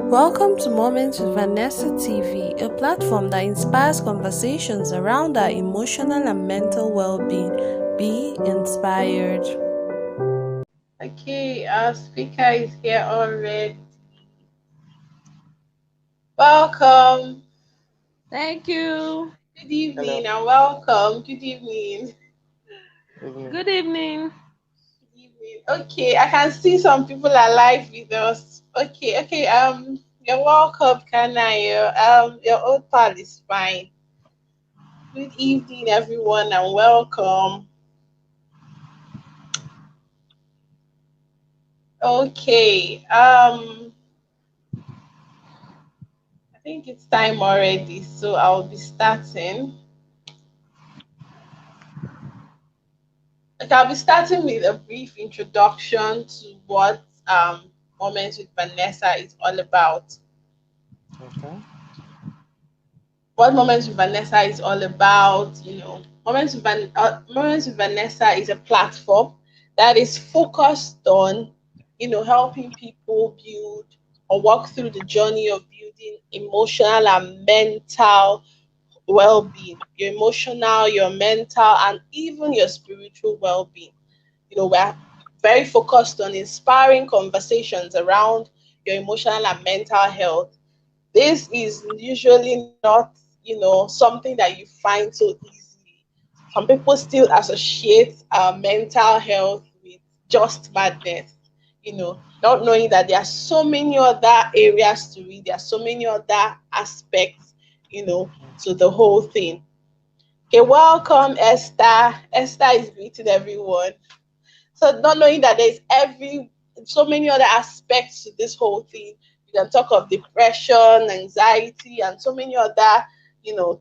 Welcome to Moments with Vanessa TV, a platform that inspires conversations around our emotional and mental well-being. Be inspired. Okay, our speaker is here already. Welcome. Thank you. Good evening Hello. and welcome. Good evening. Evening. Good evening. Good evening. Okay, I can see some people are live with us. Okay. You're welcome, Kanayo. Your old pal is fine. Good evening, everyone, and welcome. Okay. I think it's time already, so I'll be starting. Okay, I'll be starting with a brief introduction to what Moments with Vanessa is all about. Okay. What Moments with Vanessa is all about, Moments with Vanessa is a platform that is focused on, helping people build or walk through the journey of building emotional and mental well-being, your emotional, your mental, and even your spiritual well-being. We're very focused on inspiring conversations around your emotional and mental health. This is usually not, something that you find so easily. Some people still associate mental health with just madness, not knowing that there are so many other areas to it, there are so many other aspects, to the whole thing. Okay, welcome, Esther. Esther is greeting everyone. So not knowing that there's so many other aspects to this whole thing. You can talk of depression, anxiety, and so many other,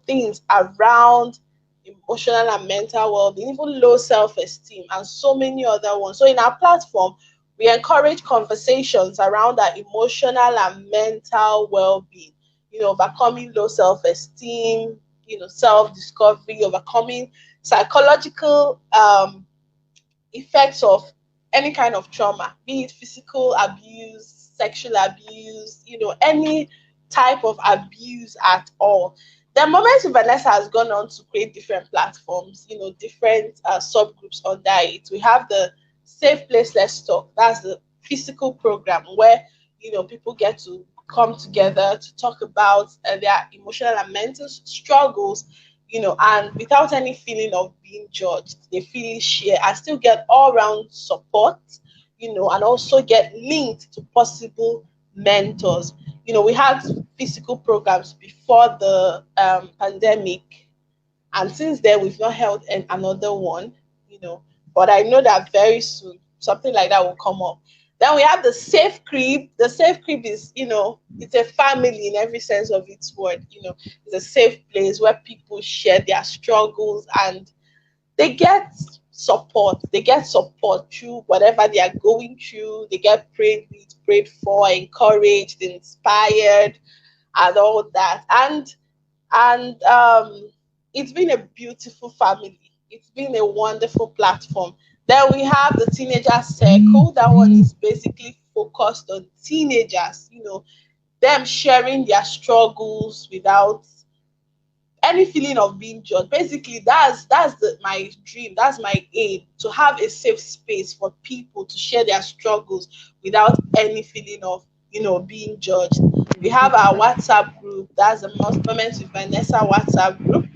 things around emotional and mental well-being, even low self-esteem, and so many other ones. So in our platform, we encourage conversations around our emotional and mental well-being, overcoming low self-esteem, self-discovery, overcoming psychological effects of any kind of trauma, be it physical abuse, sexual abuse, any type of abuse at all. The moment Vanessa has gone on to create different platforms, different subgroups under it. We have the Safe Place Let's Talk. That's the physical program where, people get to come together to talk about their emotional and mental struggles, and without any feeling of being judged. They feel share and still get all round support, and also get linked to possible mentors. We had physical programs before the pandemic, and since then we've not held another one, you know. But I know that very soon something like that will come up. Then we have the safe crib. The safe crib is, it's a family in every sense of its word. It's a safe place where people share their struggles and they get support. They get support through whatever they are going through. They get prayed with, prayed for, encouraged, inspired, and all that. And it's been a beautiful family. It's been a wonderful platform. Then we have the teenager circle. That one is basically focused on teenagers, them sharing their struggles without any feeling of being judged. Basically, my dream. That's my aim, to have a safe space for people to share their struggles without any feeling of being judged. We have our WhatsApp group. That's the Most Moments with Vanessa WhatsApp group.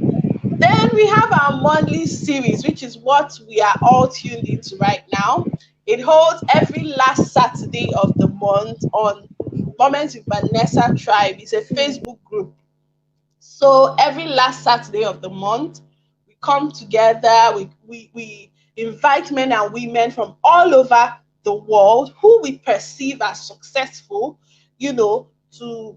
Then we have our monthly series, which is what we are all tuned into right now. It holds every last Saturday of the month on Moments with Vanessa Tribe. It's a Facebook group. So every last Saturday of the month, we come together, we invite men and women from all over the world who we perceive as successful, to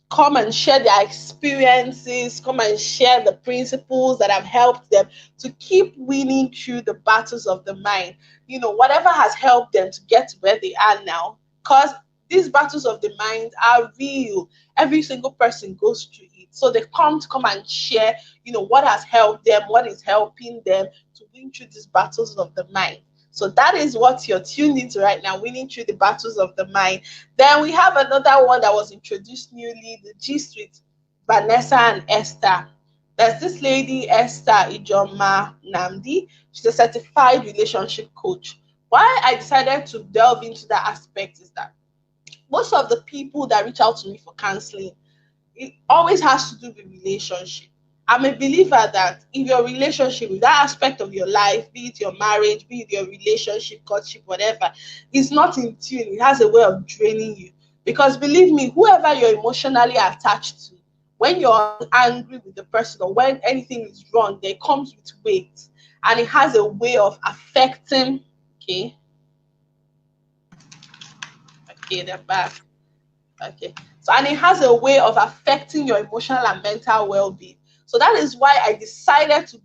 come and share their experiences, come and share the principles that have helped them to keep winning through the battles of the mind. Whatever has helped them to get to where they are now. Because these battles of the mind are real. Every single person goes through it. So they come and share, what has helped them, what is helping them to win through these battles of the mind. So that is what you're tuned into right now, Winning Through the Battles of the Mind. Then we have another one that was introduced newly, the Gist with Vanessa and Esther. There's this lady, Esther Ijoma Namdi. She's a certified relationship coach. Why I decided to delve into that aspect is that most of the people that reach out to me for counseling, it always has to do with relationship. I'm a believer that if your relationship, with that aspect of your life, be it your marriage, be it your relationship, courtship, whatever, is not in tune, it has a way of draining you. Because believe me, whoever you're emotionally attached to, when you're angry with the person or when anything is wrong, there comes with weight, and it has a way of affecting. Okay, they're back. Okay, so and it has a way of affecting your emotional and mental well-being. So that is why I decided to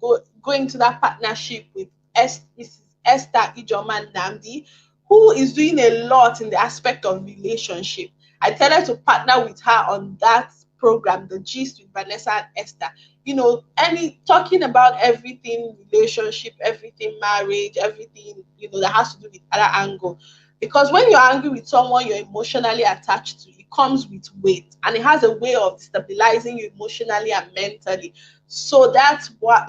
go into that partnership with Mrs. Esther Ijoma Namdi, who is doing a lot in the aspect of relationship. I decided to partner with her on that program, the Gist with Vanessa and Esther. Talking about everything relationship, everything marriage, everything that has to do with other angle. Because when you're angry with someone you're emotionally attached to, it comes with weight, and it has a way of stabilizing you emotionally and mentally. So that's what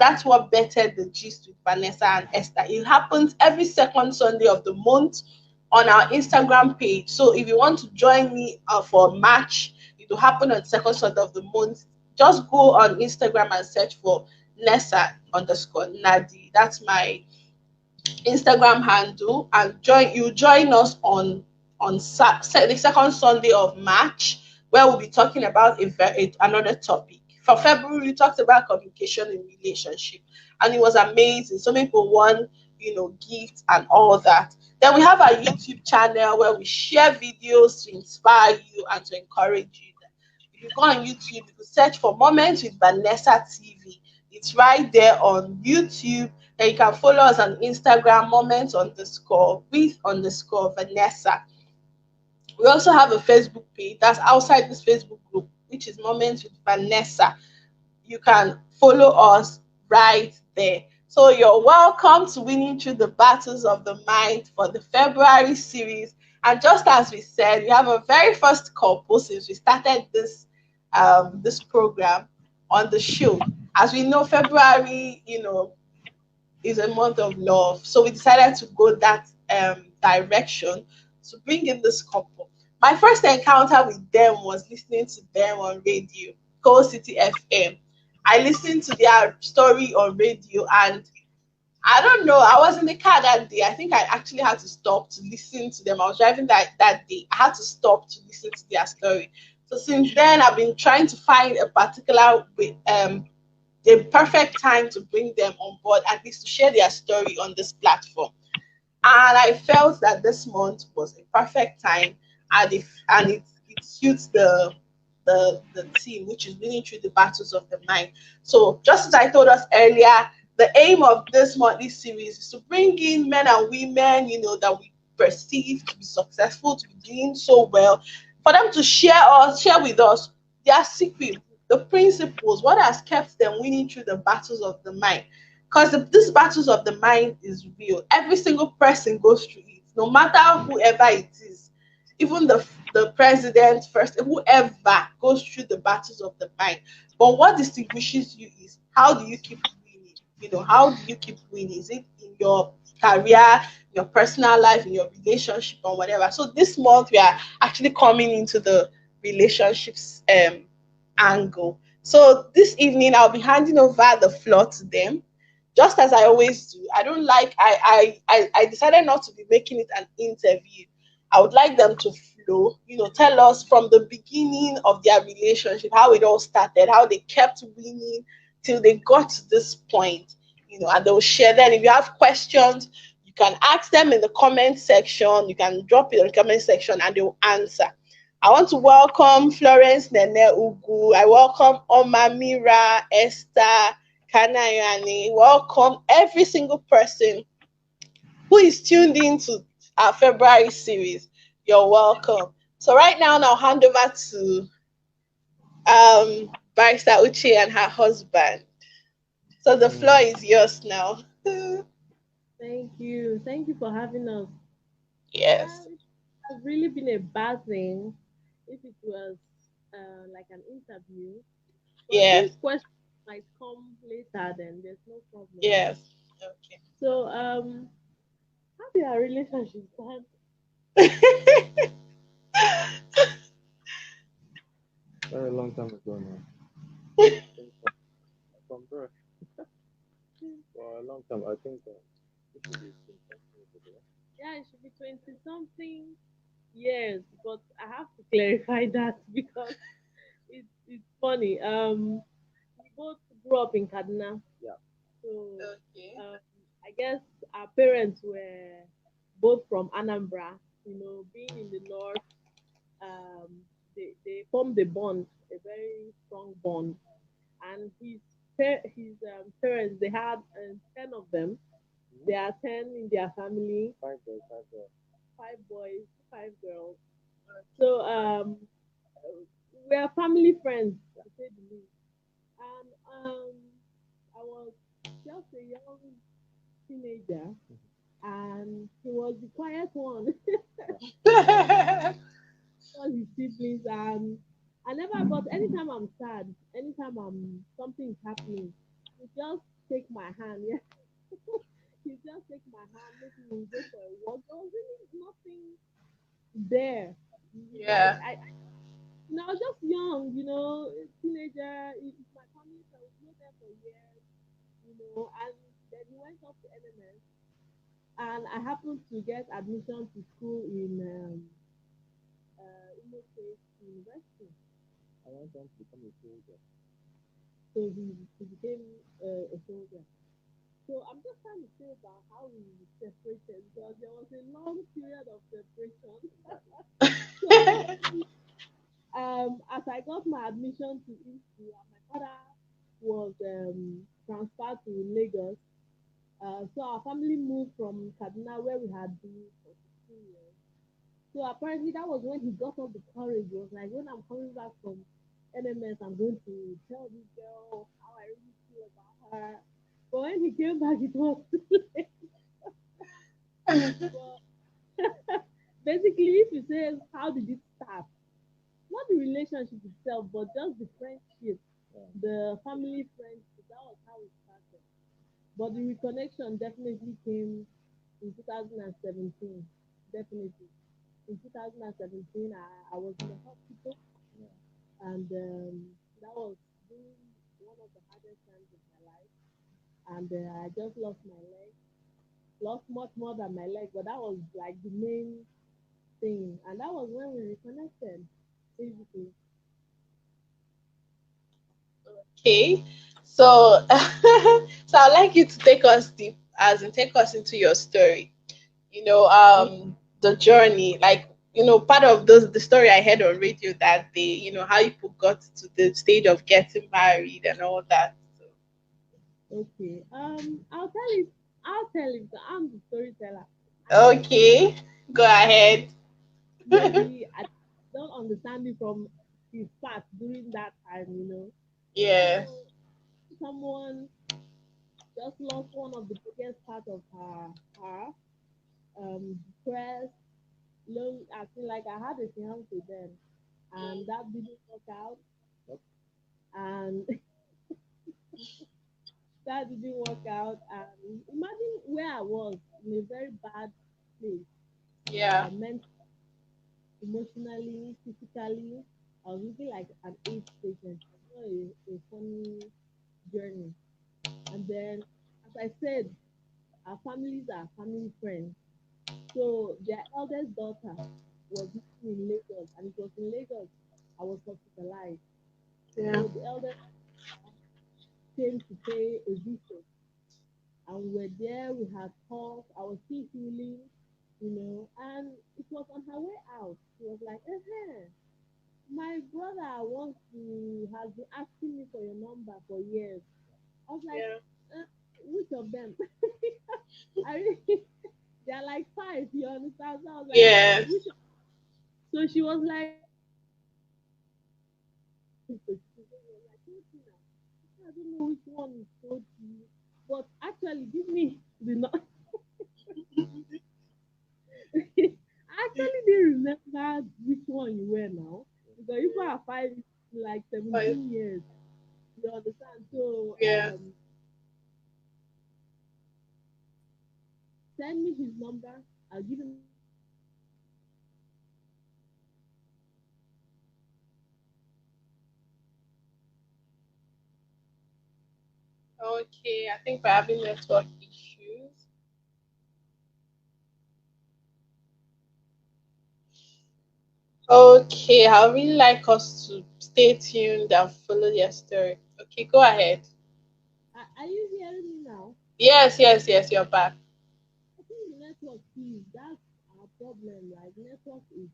bettered the Gist with Vanessa and Esther. It happens every second Sunday of the month on our Instagram page. So if you want to join me for March, it will happen on second Sunday of the month. Just go on Instagram and search for Nessa_Nadi. That's my Instagram handle, and join us on the second Sunday of March, where we'll be talking about another topic. For February, we talked about communication in relationship, and it was amazing. So many people won, gifts and all that. Then we have our YouTube channel where we share videos to inspire you and to encourage you. If you go on YouTube, you can search for Moments with Vanessa TV. It's right there on YouTube. Then you can follow us on Instagram, Moments_with_Vanessa. We also have a Facebook page that's outside this Facebook group, which is Moments with Vanessa. You can follow us right there. So you're welcome to Winning Through the Battles of the Mind for the February series. And just as we said, we have a very first couple since we started this program on the show. As we know, February, is a month of love. So we decided to go that direction to bring in this couple. My first encounter with them was listening to them on radio, Coal City FM. I listened to their story on radio, and I don't know, I was in the car that day. I think I actually had to stop to listen to them. I was driving that day. I had to stop to listen to their story. So since then, I've been trying to find a particular the perfect time to bring them on board, at least to share their story on this platform. And I felt that this month was a perfect time, and it suits the team, which is Winning Through the Battles of the Mind. So just as I told us earlier, the aim of this monthly series is to bring in men and women, that we perceive to be successful, to be doing so well, for them to share with us their secret, the principles, what has kept them winning through the battles of the mind. Because these battles of the mind is real. Every single person goes through it, no matter whoever it is. Even the president, first, whoever goes through the battles of the mind. But what distinguishes you is, how do you keep winning? How do you keep winning? Is it in your career, your personal life, in your relationship, or whatever? So this month we are actually coming into the relationships angle. So this evening I'll be handing over the floor to them, just as I always do. I decided not to be making it an interview. I would like them to flow, tell us from the beginning of their relationship, how it all started, how they kept winning till they got to this point, and they'll share. Then if you have questions, you can ask them in the comment section. You can drop it in the comment section and they'll answer. I want to welcome Florence Nene Ugu. I welcome Omamira, Esther, Kanayani. Welcome every single person who is tuned into our February series. You're welcome. So right now, I'll hand over to Barrister Uche and her husband. So the floor is yours now. Thank you. Thank you for having us. Yes. It has really been a bad thing if it was like an interview. But Yes. since questions might come later, then there's no problem. Yes. So, how did our relationship start? Okay. Very long time ago now. I think from birth for a long time. I think this should be been something ago. Yeah, it should be 20 something years, but I have to clarify that because it's funny. We both grew up in Kaduna. Yeah. So Okay. um, I guess our parents were both from Anambra. Being in the north, they formed a bond, a very strong bond. And his parents, they had 10 of them. Mm-hmm. There are 10 in their family, Five boys, five girls. 5 boys, 5 girls. So we are family friends, to say the least. And I was just a young teenager, and he was the quiet one. All his siblings, and I never. But anytime I'm sad, anytime something is happening, he just take my hand. Yeah, he just take my hand, maybe we go for a walk. There was really nothing there. Like Yeah. I was just young, teenager. It's my family, so I was not there for years, And then he went off to NMS, and I happened to get admission to school in Imo State University. I want them to become a soldier. So he became a soldier. So I'm just trying to say about how we separated because there was a long period of separation. So as I got my admission to ISU, my father was transferred to Lagos. So our family moved from Kaduna, where we had been for 16 years. So apparently that was when he got up the courage. It was like, when I'm coming back from NMS, I'm going to tell this girl how I really feel about her. But when he came back, it was too late. But basically, if you say, how did it start? Not the relationship itself, but just the friendship, Yeah. the family friendship. That was how it started. But the reconnection definitely came in 2017. Definitely. In 2017, I was in the hospital, Yeah. and that was during one of the hardest times of my life. And I just lost my leg, lost much more than my leg, but that was like the main thing. And that was when we reconnected, basically. Okay. So, so I'd like you to take us deep, as in take us into your story. Oh, The journey, like, part of the story I heard on radio that day, how you people got to the stage of getting married and all that. So, okay. I'll tell it. I'll tell it. I'm the storyteller. I don't want to okay, go ahead. maybe I don't understand it from his part during that time, Yeah. So someone just lost one of the biggest part of her depressed, lonely. I feel like I had a fiance then, and that didn't work out, Yep. and that didn't work out. And imagine where I was in a very bad place, Yeah. mentally, emotionally, physically. I was looking like an AIDS patient. It was not a funny journey. And then, as I said, our families are family friends. So their eldest daughter was living in Lagos, and it was in Lagos I was hospitalized. Yeah. So the eldest came to pay a visit, and we were there. We had talked. I was still healing, and it was on her way out. She was like, my brother wants to has been asking me for your number for years. I was like, Yeah. which of them? I really, they are like five, you understand? So I was like, Yes. which of so she was like, so she was like, told you now. I don't know which one is told to you. But actually, give me the number. I actually didn't remember which one you were now because you are five, like But 17 years. You understand? So yeah. send me his number. I'll give him a call. Okay, I think we're having network issues. Okay, I would really like us to stay tuned and follow your story. Okay, go ahead. Are you hearing me now? Yes, yes, yes, you're back. I think the network is that's our problem. Like network is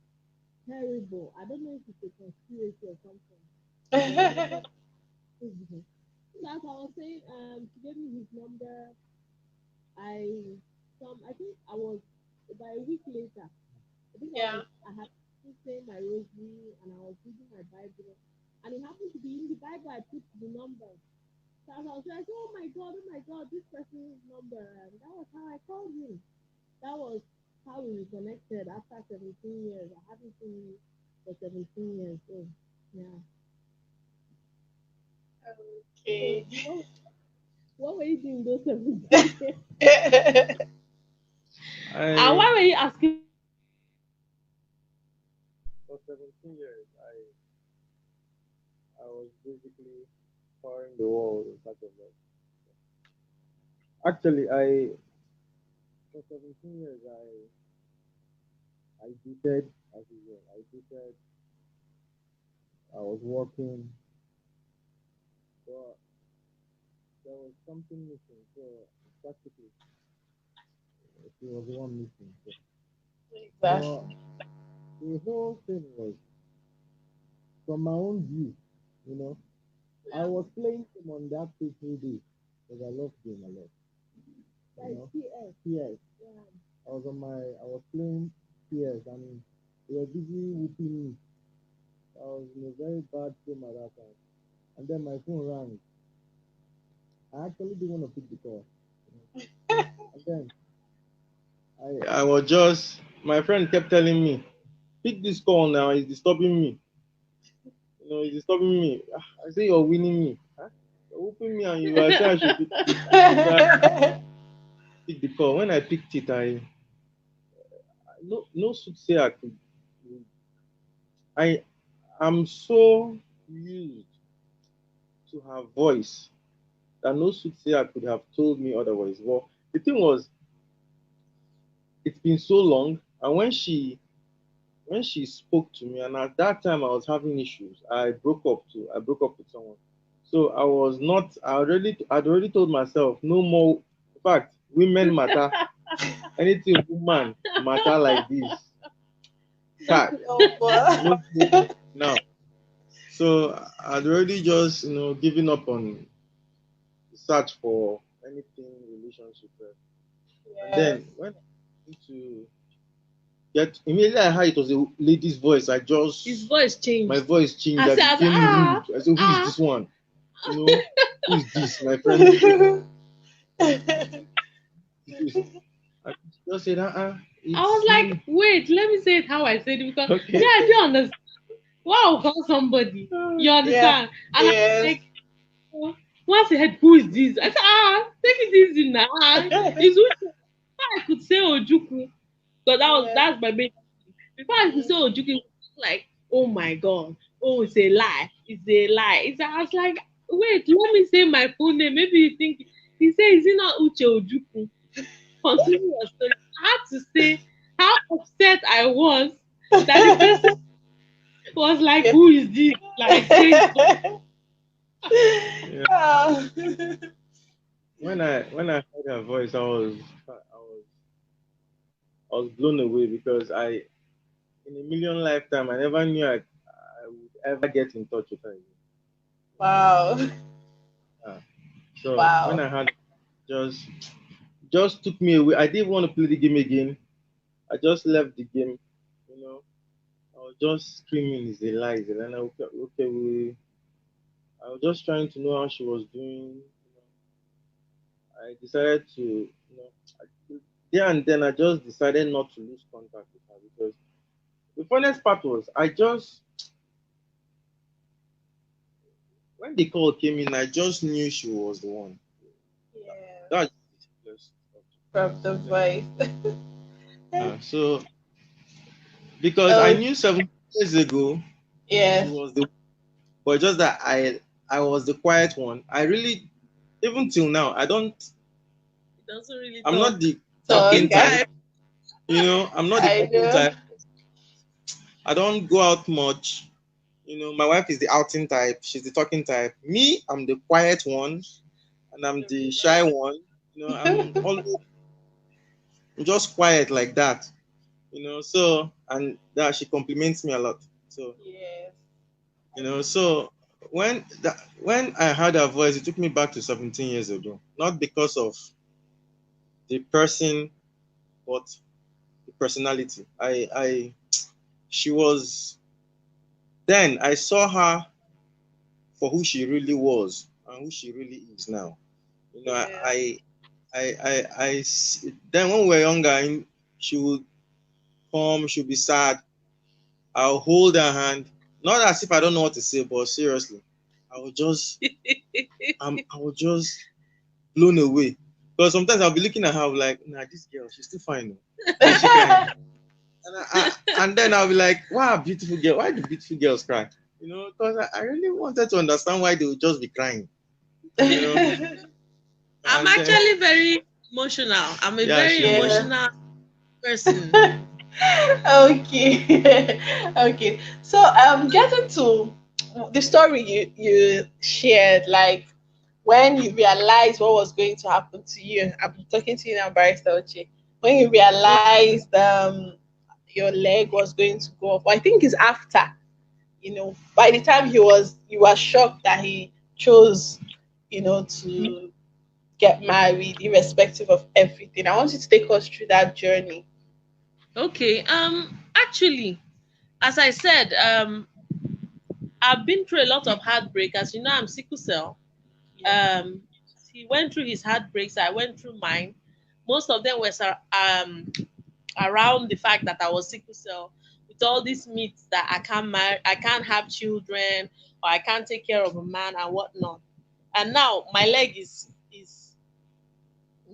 terrible. I don't know if it's a conspiracy or something, but network is. That's I was saying. She gave me his number. I think I was about a week later. I think Yeah. I had been saying my rosary and I was reading my Bible, and it happened to be in the Bible. I put the number. So I was like, oh my God, this person's number, and that was how I called him. That was how we reconnected after 17 years. I hadn't seen him for 17 years. So yeah. So Okay. what were you doing those 17 years? And I why were you asking me that? for 17 years, I was basically touring the world in search of love. Actually, I for 17 years, I dated as usual. I dated. I was working, but there was something missing. So practically, she was the one missing. So, but Exactly. the whole thing was from my own view. You know, I Yeah. was playing him on that fateful day because I loved him a lot. You That is know, PS. PS. Yeah. I was playing PS and they were busy whooping me. I was in a very bad frame at that time. And then my phone rang. I actually didn't want to pick the call. You know. And then I was just my friend kept telling me, pick this call now, it's disturbing me. You know, it's disturbing me. I say you're winning me. Huh? You're whooping me and you are saying I should pick. So I picked the call. When I picked it, no soothsayer could. I am so used to her voice that no soothsayer could have told me otherwise. Well, the thing was, it's been so long, and when she spoke to me, and at that time I was having issues. I broke up with someone. So I was not. I'd already told myself no more. In fact, women matter. Anything woman matter like this. Cat. Oh boy. No now. So I'd already just given up on the search for anything relationship. And Yes. then when I went to get immediately I heard it was a lady's voice, His voice my changed. voice changed. I I said, became rude. I said, "Who is ah. this one? You know, who is this? My friend? Who is?" I just said, I was it's like, me." wait, let me say it how I said it because me, Okay. I didn't understand. Why I call somebody? You Yeah. understand? And I was Yes. like, oh, once I heard who is this? I said, take it easy now. It's Uche. Before I could say Ojuku, because Yes. that's my baby. Before I could say Ojuku, it was like, oh my god, oh it's a lie, it's a lie. I was like, wait, let me say my full name. Maybe you think he said, is it not Uche Ojuku? Continue your story. I had to say how upset I was that the person was like, Yeah. who is this? Like changed. Yeah. Oh. When I heard her voice, I was blown away because in a million lifetime I never knew I would ever get in touch with her again. Wow. Yeah. So when Wow. I had just took me away. I didn't want to play the game again. I just left the game. You know, I was just screaming, "It's a lie!" It's a lie. And okay, okay, I was just trying to know how she was doing. I decided to, there and then I just decided not to lose contact with her because the funniest part was I just when the call came in, I just knew she was the one. Yeah. That's just From the voice. so because I Oh, knew 7 years ago she yes. was the but just that I was the quiet one. I really even till now I don't He doesn't really I'm not talk. the So, talking okay. type. I'm not the I talking know. type. I don't go out much. My wife is the outing type. She's the talking type. Me, I'm the quiet one, and I'm The the reserve. shy one. I'm always just quiet like that. So and that she compliments me a lot. So Yes. so when I heard her voice, it took me back to 17 years ago. Not because of the person, but the personality. I she was then I saw her for who she really was and who she really is now. You know, Yeah. then when we were younger, she would come, she'd be sad. I'll hold her hand, not as if I don't know what to say, but seriously, I would just, I would just blown away. Because sometimes I'll be looking at her, I'll be like, nah, this girl, she's still fine. Why is she crying? And then I'll be like, wow, beautiful girl. Why do beautiful girls cry? Because I really wanted to understand why they would just be crying. You know, I'm and then actually very emotional. I'm a yeah, very she is. Yeah. emotional person. Okay. Okay. So getting to the story you shared, like when you realized what was going to happen to you. I'm talking to you now, Barrister Ochi. When you realized your leg was going to go off, I think it's after, by the time you were shocked that he chose, to get married, irrespective of everything. I want you to take us through that journey. Okay. Actually, as I said, I've been through a lot of heartbreak. As you know, I'm sickle cell. Yeah. He went through his heartbreaks. I went through mine. Most of them were around the fact that I was sickle cell, with all these myths that I can't marry, I can't have children, or I can't take care of a man and whatnot. And now my leg is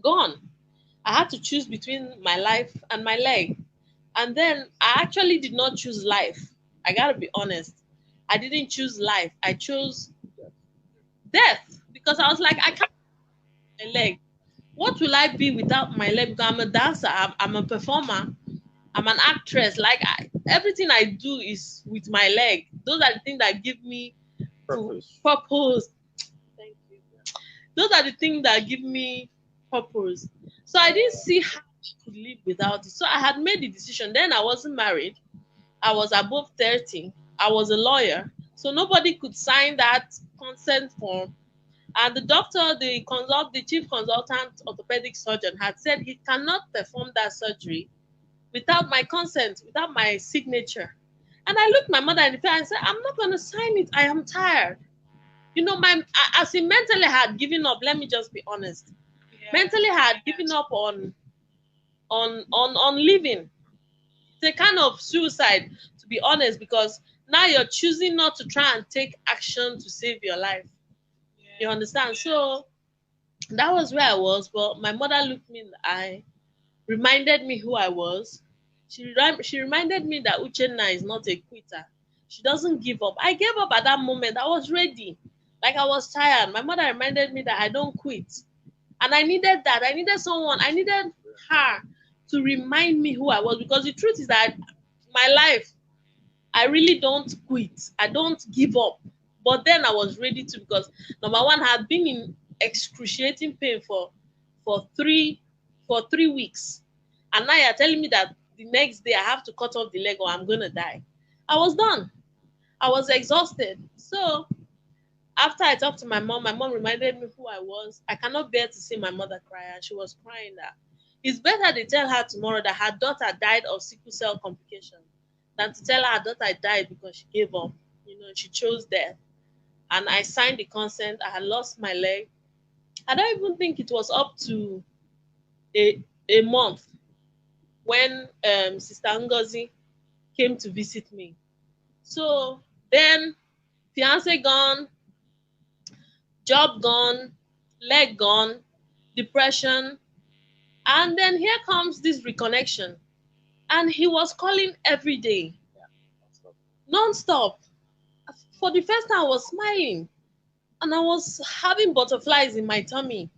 gone. I had to choose between my life and my leg. And then I actually did not choose life. I gotta be honest. I didn't choose life. I chose death because I was like, I can't have my leg. What will I be without my leg? Because I'm a dancer, I'm a performer, I'm an actress. Like everything I do is with my leg. Those are the things that give me Purpose. purpose. Thank you. Those are the things that give me purpose. So I didn't see how I could live without it. So I had made the decision. Then I wasn't married. I was above 30. I was a lawyer. So nobody could sign that consent form. And the doctor, the chief consultant orthopedic surgeon had said he cannot perform that surgery without my consent, without my signature. And I looked my mother in the face and said, I'm not going to sign it. I am tired. As he mentally had given up, let me just be honest. Yeah. Mentally had given up on living. It's a kind of suicide, to be honest, because now you're choosing not to try and take action to save your life. You understand? So that was where I was. But my mother looked me in the eye, reminded me who I was. She reminded me that Uchenna is not a quitter. She doesn't give up. I gave up at that moment. I was ready. Like I was tired. My mother reminded me that I don't quit. And I needed that. I needed someone. I needed her to remind me who I was, because the truth is that my life, I really don't quit. I don't give up. But then I was ready to, because number one, I had been in excruciating pain for three for 3 weeks. And now you're telling me that the next day I have to cut off the leg or I'm gonna die. I was done. I was exhausted. So after I talked to my mom reminded me who I was. I cannot bear to see my mother cry, and she was crying that it's better they tell her tomorrow that her daughter died of sickle cell complication than to tell her daughter died because she gave up. She chose death. And I signed the consent. I had lost my leg. I don't even think it was up to a month when Sister Ngozi came to visit me. So then fiance gone, job gone, leg gone, depression. And then here comes this reconnection. And he was calling every day, non-stop. For the first time, I was smiling. And I was having butterflies in my tummy.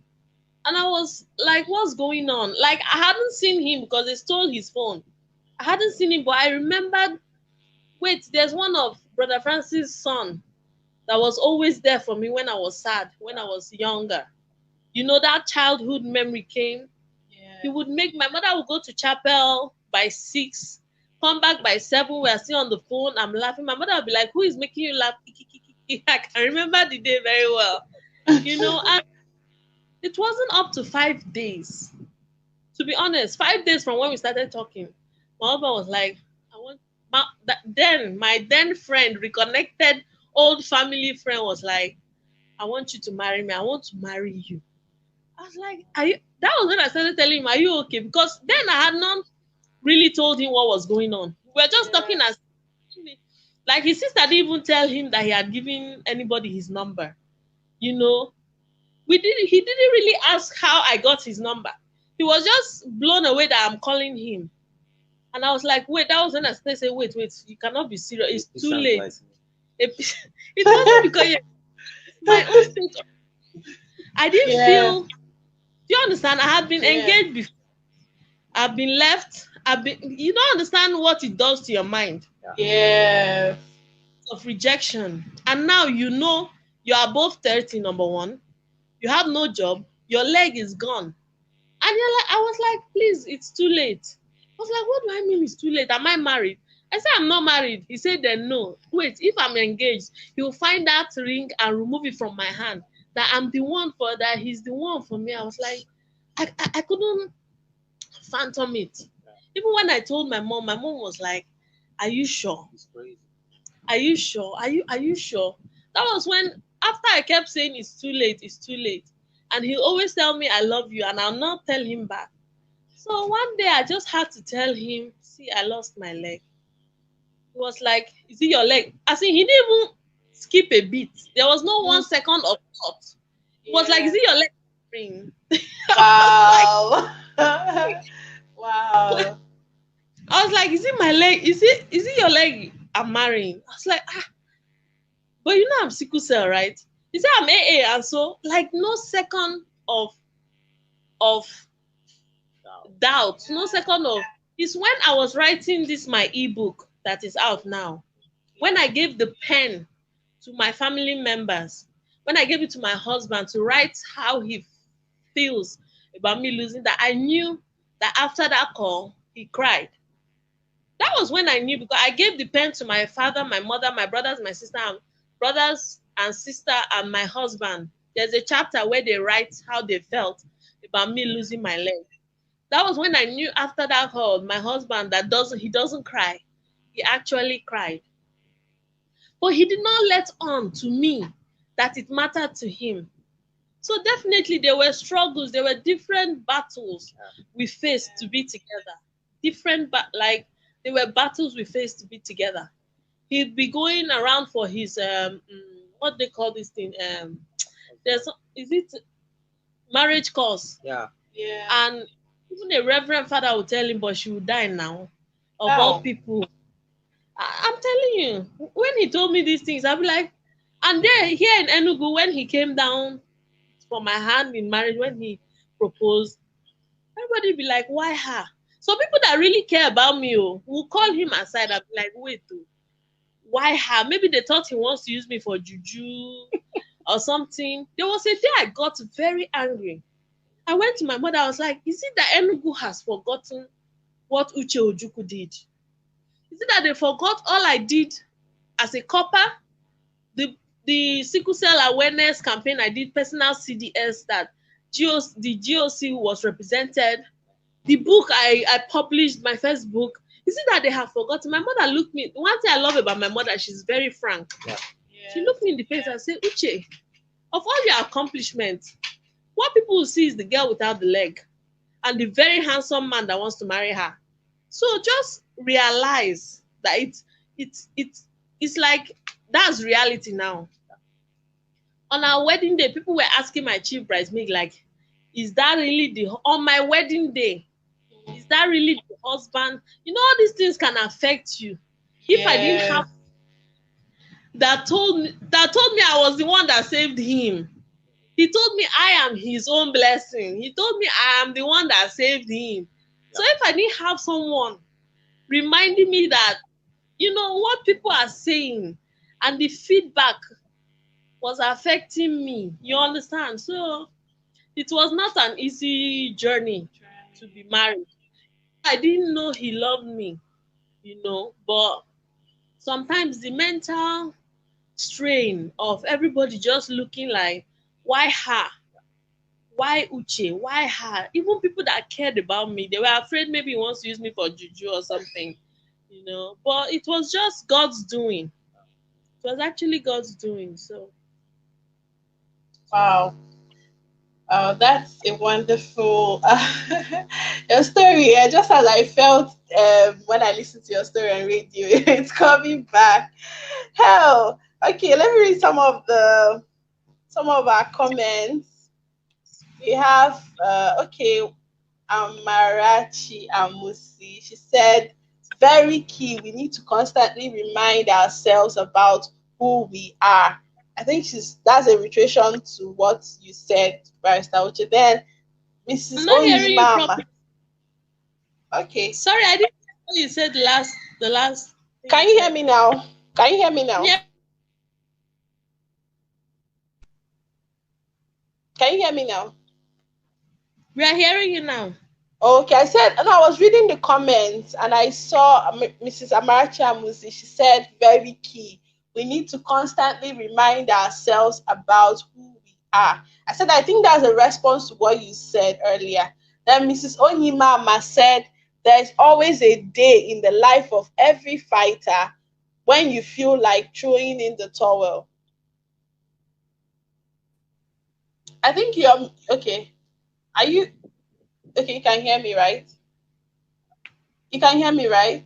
And I was like, what's going on? Like, I hadn't seen him because they stole his phone. I hadn't seen him, but I remembered, wait, there's one of Brother Francis' son that was always there for me when I was sad, when I was younger. You know, that childhood memory came. Yeah. He would make, my mother would go to chapel by 6, come back by 7, we are still on the phone, I'm laughing. My mother would be like, who is making you laugh? I can remember the day very well. You know, and it wasn't up to 5 days. To be honest, 5 days from when we started talking, my husband was like, I want my then friend, reconnected old family friend, was like, I want you to marry me. I want to marry you. I was like, are you? That was when I started telling him, are you okay? Because then I had not really told him what was going on. We were just talking as, like, his sister didn't even tell him that he had given anybody his number. You know, he didn't really ask how I got his number. He was just blown away that I'm calling him. And I was like, wait, that was when I started saying, wait, you cannot be serious. It's too late. Like it wasn't because my own state. I didn't feel, do you understand? I had been engaged before. I've been left. You don't understand what it does to your mind. Yeah. Of rejection. And now you know you are above 30, number one. You have no job. Your leg is gone. And you're like, I was like, please, it's too late. I was like, what do I mean it's too late? Am I married? I said, I'm not married. He said, then no. Wait, if I'm engaged, he'll find that ring and remove it from my hand. That I'm the one for that. He's the one for me. I was like, I couldn't phantom it. Even when I told my mom was like, are you sure? Are you sure? Are you sure? That was when, after I kept saying it's too late, it's too late. And he'll always tell me I love you, and I'll not tell him back. So one day I just had to tell him, see, I lost my leg. He was like, is it your leg? I said, he didn't even skip a beat. There was no 1 second of thought. He was like, is it your leg? Wow. Wow. I was like, is it my leg? Is it your leg I'm marrying? I was like, but you know I'm sickle cell, right? He said I'm AA, and so like no second of doubt, no second of. It's when I was writing this my ebook that is out now. When I gave the pen to my family members, when I gave it to my husband to write how he feels about me losing that, I knew that after that call, he cried. That was when I knew, because I gave the pen to my father, my mother, my brothers, my sister, brothers and sister, and my husband. There's a chapter where they write how they felt about me losing my leg. That was when I knew after that call, my husband, he doesn't cry. He actually cried. But he did not let on to me that it mattered to him. So definitely there were struggles, there were different battles we faced to be together. Like there were battles we faced to be together. He'd be going around for his what they call this thing? Is it marriage course? Yeah. And even a reverend father would tell him, but she would die now. Of all people. I'm telling you, when he told me these things, I'd be like, and there, here in Enugu, when he came down for my hand in marriage, when he proposed, everybody be like, why her? So people that really care about me will call him aside and be like, wait, why her? Maybe they thought he wants to use me for juju or something. There was a day I got very angry. I went to my mother, I was like, is it that Enugu has forgotten what Uche Ojukwu did? Is it that they forgot all I did as a copper? The sickle cell awareness campaign I did, personal CDS, that the GOC was represented. The book I published, my first book. Is it that they have forgotten? My mother looked me. One thing I love about my mother, she's very frank. She looked me in the face and said, Uche, of all your accomplishments, what people will see is the girl without the leg. and the very handsome man that wants to marry her. So just realize that it's like that's reality now. On our wedding day, people were asking my chief bridesmaid, like, is that really the on my wedding day? Is that really the husband? You know, all these things can affect you. If I didn't have that told me I was the one that saved him. He told me I am his own blessing. He told me I am the one that saved him. So if I didn't have someone reminding me that, you know, what people are saying and the feedback was affecting me, you understand? So it was not an easy journey to be married. I didn't know he loved me, you know, but sometimes the mental strain of everybody just looking like, why her? Why Uche? Why her? Even people that cared about me, they were afraid maybe he wants to use me for juju or something, you know. But it was just God's doing. It was actually God's doing. So Wow. That's a wonderful your story. Just as I felt when I listened to your story on radio, it's coming back. Hell, okay. Let me read some of our comments. We have okay, Amarachi Amusi. She said, "Very key. We need to constantly remind ourselves about who we are." I think that's a reiteration to what you said, Barrister Uche. Then I'm Mrs. not hearing you Onyimama. properly. Okay. Sorry, I didn't hear what you said the last thing Can you you said. hear me now? Can you hear me now? Yeah, Can you hear me now? we are hearing you now. Okay, I said, and I was reading the comments and I saw Mrs. Amarachi Amusi. She said, very key. We need to constantly remind ourselves about who we are. I said, I think that's a response to what you said earlier. Then Mrs. Onyimama said, there's always a day in the life of every fighter when you feel like throwing in the towel. I think you're okay. Are you okay? You can hear me, right? You can hear me, right?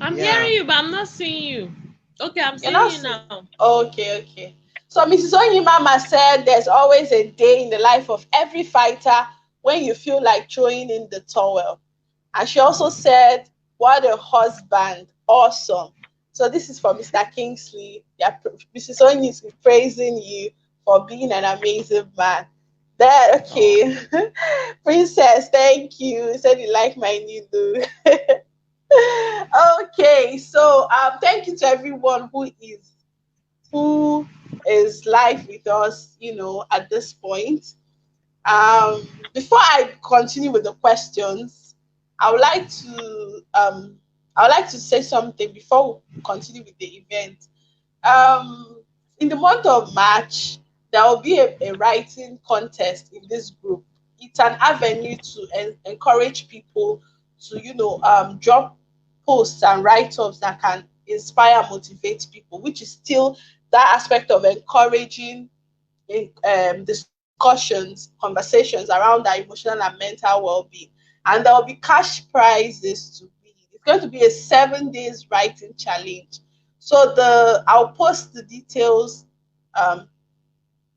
I'm Yeah. hearing you, but I'm not seeing you. Okay, I'm You're seeing not you now. okay, okay. So Mrs. Onyimama said there's always a day in the life of every fighter when you feel like throwing in the towel. And she also said, what a husband. Awesome. So this is for Mr. Kingsley. Yeah, Mrs. Onyi is praising you for being an amazing man. There, okay. Princess, thank you. You said you like my new look. Okay, so thank you to everyone who is live with us, you know, at this point. Before I continue with the questions, I would like to say something before we continue with the event. In the month of March, there will be a writing contest in this group. It's an avenue to encourage people to, you know, drop posts and write-ups that can inspire, motivate people, which is still that aspect of encouraging discussions, conversations around our emotional and mental well-being. And there will be cash prizes to win. It's going to be a 7 days writing challenge. So I'll post the details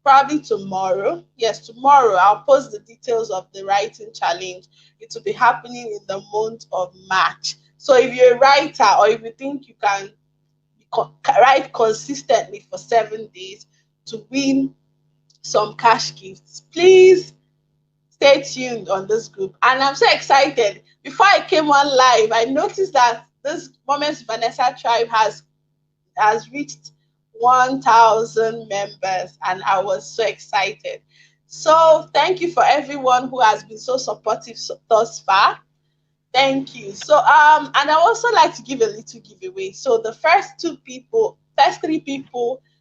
probably tomorrow. Yes, tomorrow I'll post the details of the writing challenge. It will be happening in the month of March. So if you're a writer or if you think you can write consistently for 7 days to win some cash gifts, please stay tuned on this group. And I'm so excited. Before I came on live, I noticed that this Moments Vanessa tribe has reached 1,000 members, and I was so excited. So thank you for everyone who has been so supportive thus far. Thank you. So and I also like to give a little giveaway. So the first 3 people,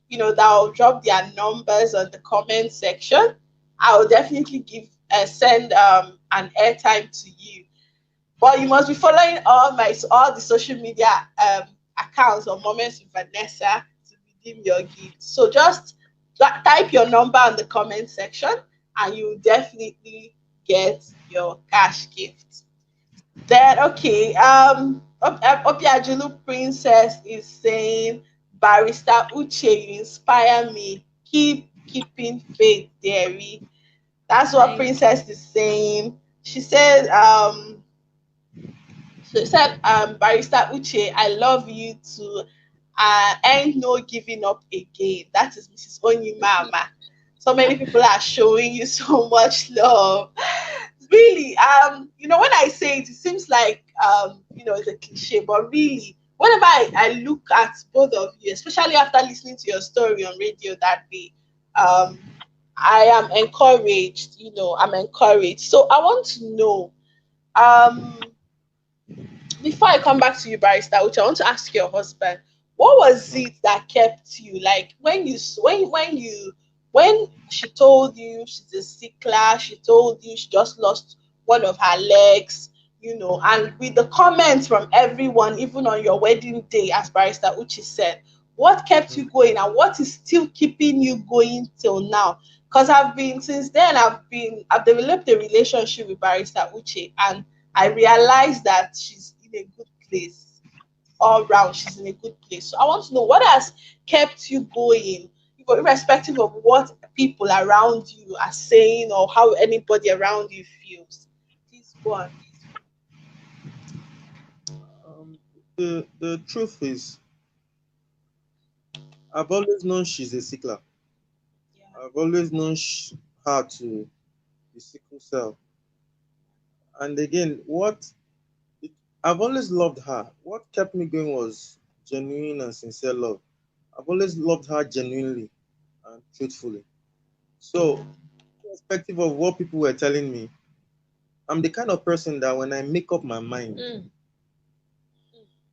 you know, that will drop their numbers on the comment section, I will definitely send an airtime to you. But you must be following all the social media accounts of Moments with Vanessa to redeem your gift. So just type your number in the comment section, and you will definitely get your cash gift. Then okay, Obiajulu Princess is saying, Barrister Uche, you inspire me. Keep keeping faith, dearie. That's what Thank Princess is saying. She said, Barrister Uche, I love you too. Ain't no giving up again. That is Mrs. Onyimama. So many people are showing you so much love. Really, when I say it, it seems like it's a cliche, but really, whenever I look at both of you, especially after listening to your story on radio that day, um, I am encouraged. I'm encouraged. So I want to know, um, before I come back to you, Barrister, which I want to ask your husband, what was it that kept you, like when she told you she's a sickler, she told you she just lost one of her legs, and with the comments from everyone, even on your wedding day, as Barrister Uchi said, what kept you going and what is still keeping you going till now? Because since then I've developed a relationship with Barrister Uche, and I realized that she's in a good place all round. She's in a good place. So I want to know what has kept you going, irrespective of what people around you are saying or how anybody around you feels. Please go on. The truth is, I've always known she's a sickler. Yeah. I've always known her to be sickle cell. And again, I've always loved her. What kept me going was genuine and sincere love. I've always loved her genuinely and truthfully. So, irrespective of what people were telling me, I'm the kind of person that when I make up my mind, Mm.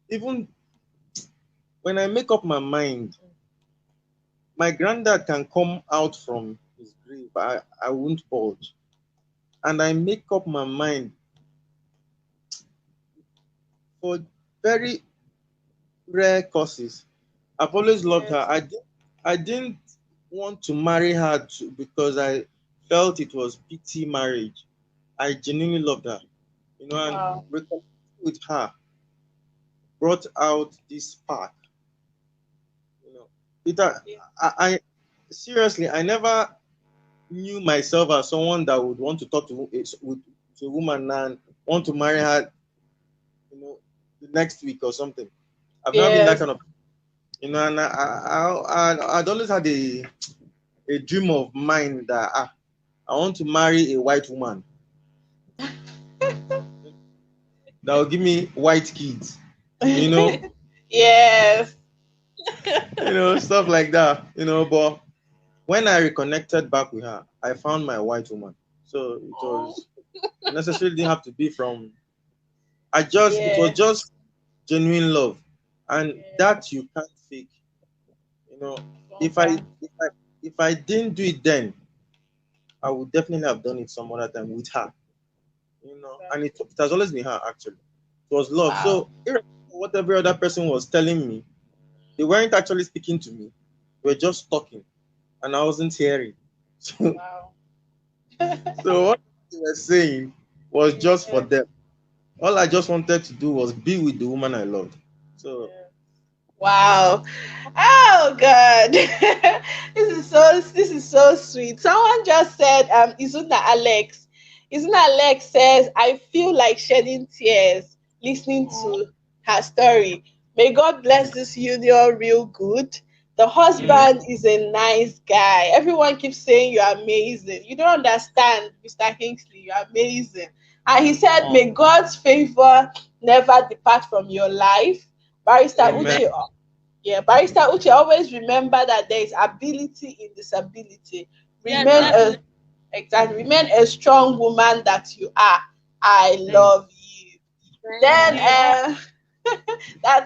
even when I make up my mind, my granddad can come out from his grave, I won't budge. And I make up my mind for very rare causes. I've always loved her. Yes. I didn't want to marry her because I felt it was pity marriage. I genuinely loved her, and Wow. reconnecting with her brought out this spark. You know, it, Yeah. I seriously, I never knew myself as someone that would want to talk to a woman and want to marry her, the next week or something. I've never been that Yes. kind of, and I'd always had a dream of mine that I want to marry a white woman that will give me white kids, you know, Yes. stuff like that, But when I reconnected back with her, I found my white woman. So Oh, it necessarily didn't have to be from. It was yeah. just genuine love, and Yeah. that you can't fake. You know, if I Okay. if I if I didn't do it then, I would definitely have done it some other time with her. And it has always been her actually. It was love. Wow. So irrespective of what every other person was telling me, they weren't actually speaking to me. They were just talking, and I wasn't hearing. So, Wow. so what they were saying was just for Yeah. them. All I just wanted to do was be with the woman I loved. So Wow. Oh God. This is so sweet. Someone just said, Izuna Alex. Izuna Alex says, I feel like shedding tears listening to her story. May God bless this union real good. The mm, husband is a nice guy. Everyone keeps saying you're amazing. You don't understand, Mr. Kingsley. You're amazing. And he said, Oh, may God's favor never depart from your life. Barrister amen. Uche, yeah, Barrister Uche, always remember that there is ability in disability. yes, Remain Exactly. a definitely. exactly remain a strong woman that you are. I Mm. love you. Thank Then Oh, you.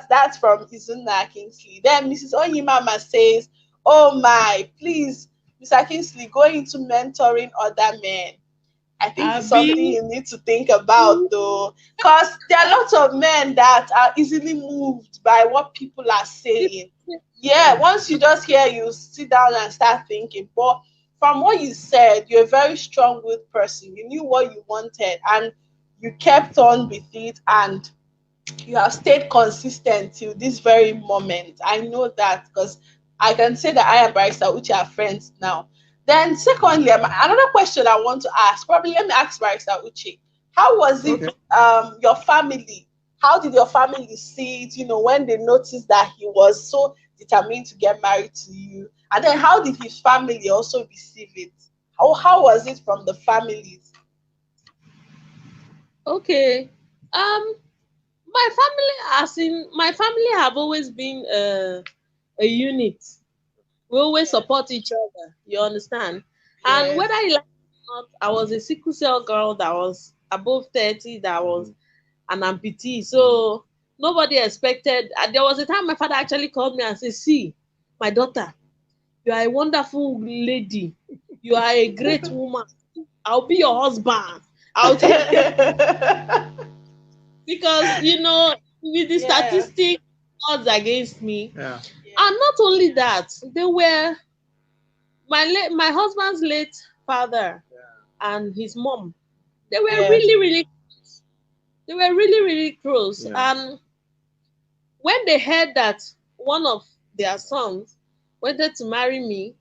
that's from Izuna Kingsley. Then Mrs. Onyimama says, oh my, please, Mr. Kingsley, go into mentoring other men. I think it's something Abi. you need to think about though, because there are lots of men that are easily moved by what people are saying. Yeah, Mm. once you just hear, you sit down and start thinking. But from what you said, you're a very strong-willed person. You knew what you wanted, and you kept on with it, and you have stayed consistent till this very moment. I know that because I can say that I and Barrister Uche are friends now. Then, secondly, another question I want to ask. Probably let me ask Barrister Uche. How was it? Okay. Your family. How did your family see it? When they noticed that he was so determined to get married to you, and then how did his family also receive it? How was it from the families? Okay. My family, as in my family, have always been a unit. We always Yeah. support each other. You understand? And Yes. whether you like it or not, I was a sickle cell girl that was above 30, that was an amputee. So nobody expected. There was a time my father actually called me and said, "See, my daughter, you are a wonderful lady. You are a great woman. I'll be your husband. I'll take because with the Yeah. statistics odds against me, Yeah. and not only that, they were my husband's late father and his mom. They were Yes. really really close. They were really really close. Yeah. And when they heard that one of their sons wanted to marry me,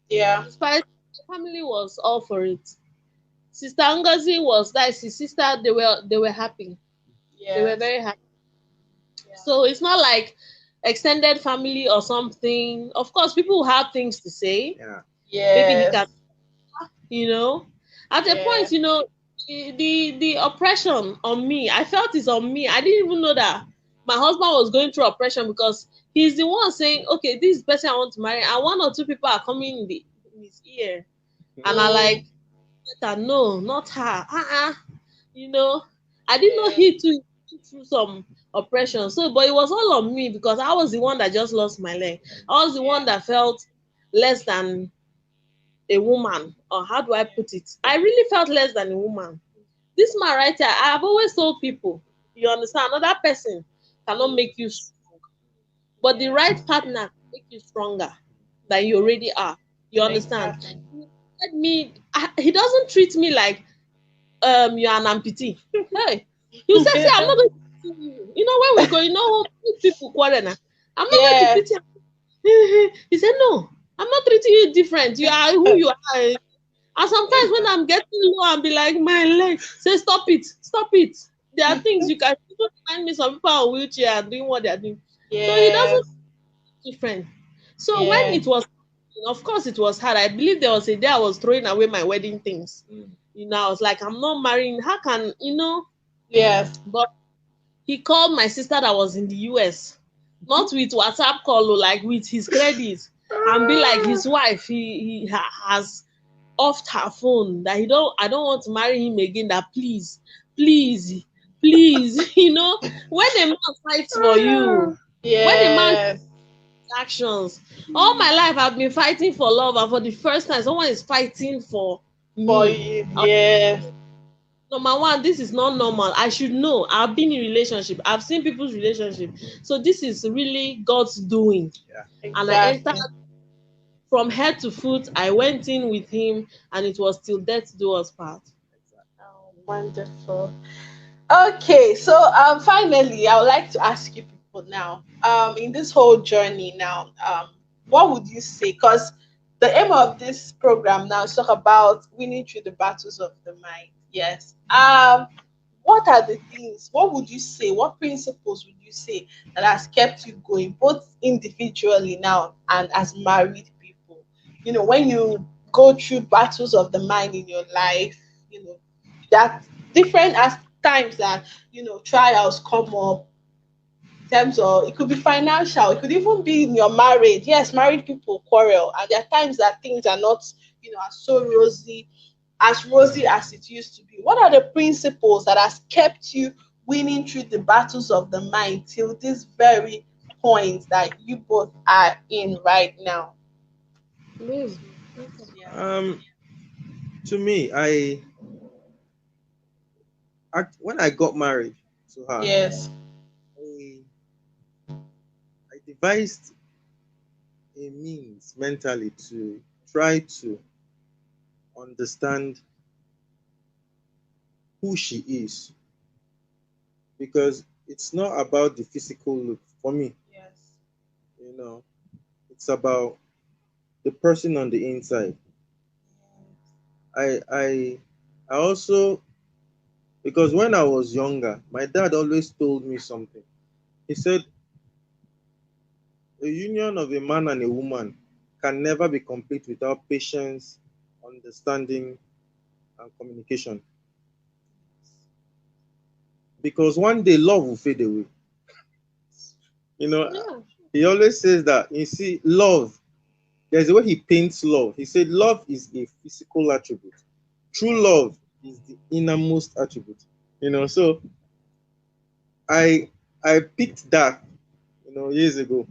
Yeah. despite the family was all for it. Sister Ngozi was that's his sister. They were happy. They were Yes. very happy. Yeah. So it's not like extended family or something. Of course, people have things to say. Yeah. Maybe he can, Yes. at a Yeah. point, the oppression on me. I felt it's on me. I didn't even know that my husband was going through oppression because he's the one saying, "Okay, this is the person I want to marry," and one or two people are coming in his ear, and I Mm. like, no, not her. You know, I didn't know Yeah. he too went through some oppression. So, but it was all on me because I was the one that just lost my leg. I was the one Yeah. that felt less than a woman, or how do I put it? I really felt less than a woman. This man right here, I have always told people, you understand, another person cannot Mm. make you strong, but the Yeah. right partner can make you stronger than you already are. You understand? Exactly. He doesn't treat me like you're an amputee. Hey, you say, see, I'm not going to pity you. When we go, people quarrel now. I'm not going to Yeah. pity you. He said, no, I'm not treating you different. You are who you are. And sometimes when Exactly. I'm getting low and be like, my leg, say, stop it, stop it. There are things you can even find me. Some people are wheelchair and doing what they're doing. So he doesn't Yes. different. So when Yeah. it was, of course, it was hard. I believe there was a day I was throwing away my wedding things. I was like, I'm not marrying. How can Yes. But he called my sister that was in the US, not with WhatsApp call, like with his credits, and be like his wife. He has offed her phone that I don't want to marry him again. That please, please, when a man fights for you, when a man Yes. actions. All my life I've been fighting for love, and for the first time, someone is fighting for For me. you. Yes. Number one, this is not normal. I should know. I've been in relationship. I've seen people's relationship. So this is really God's doing. Yeah. And I entered Exactly. from head to foot. I went in with him, and it was till death do us part. Oh, wonderful. Okay, so finally, I would like to ask you people now, in this whole journey now, what would you say? Because the aim of this program now is talk about winning through the battles of the mind. Yes. What are the things? What would you say? What principles would you say that has kept you going, both individually now and as married people? When you go through battles of the mind in your life, that different as times that trials come up in terms of, it could be financial, it could even be in your marriage. Yes, married people quarrel, and there are times that things are not as so rosy as it used to be. What are the principles that has kept you winning through the battles of the mind till this very point that you both are in right now? Babe, Yeah. To me, when I got married to her, Yes. I, I devised a means mentally to try to understand who she is, because it's not about the physical look for me. Yes. You know, it's about the person on the inside. I I I also, because when I was younger, my dad always told me something. He said a union of a man and a woman can never be complete without patience, understanding, and communication. Because one day love will fade away. You know, Yeah. he always says that, you see, love, there's a way he paints love. He said love is a physical attribute. True love is the innermost attribute. So I I picked that, years ago.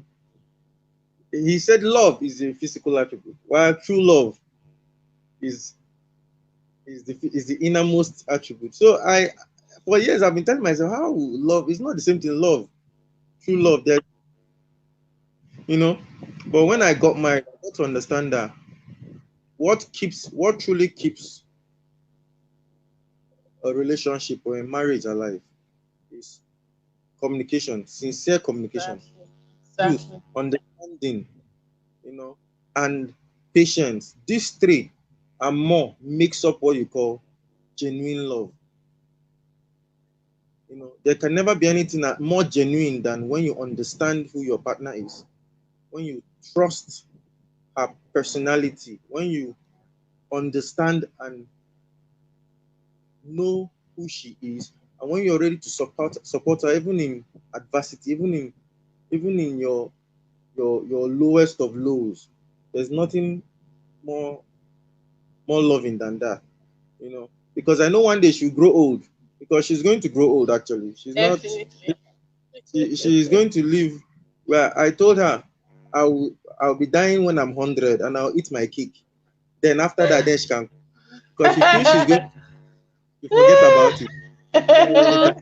He said love is a physical attribute, while true love is is the innermost attribute. So for years I've been telling myself how love is not the same thing. Love, true love, there, you know. But when I got married, I got to understand that what truly keeps a relationship or a marriage alive is communication, sincere communication, truth, Exactly. understanding, you know, and patience. These three and more makes up what you call genuine love. There can never be anything more genuine than when you understand who your partner is, when you trust her personality, when you understand and know who she is, and when you're ready to support her even in adversity, even in your lowest of lows. There's nothing more more loving than that, because I know one day she'll grow old, because she's going to grow old. Actually, she's not Definitely. she's going to live where I told her I'll be dying when I'm 100 and I'll eat my cake. Then after that, then she can, because she feels she's going to forget about it. She Uh, can,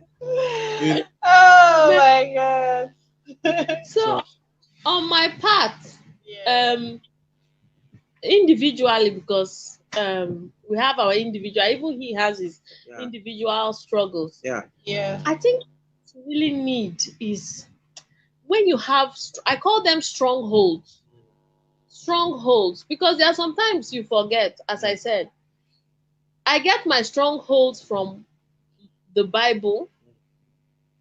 you know, Oh but- my God. so so on my part, Yeah. individually, because we have our individual, even he has his yeah, individual struggles. yeah, Yeah. I think what you really need is when you have, I call them strongholds, because there are sometimes you forget, as I said. I get my strongholds from the Bible,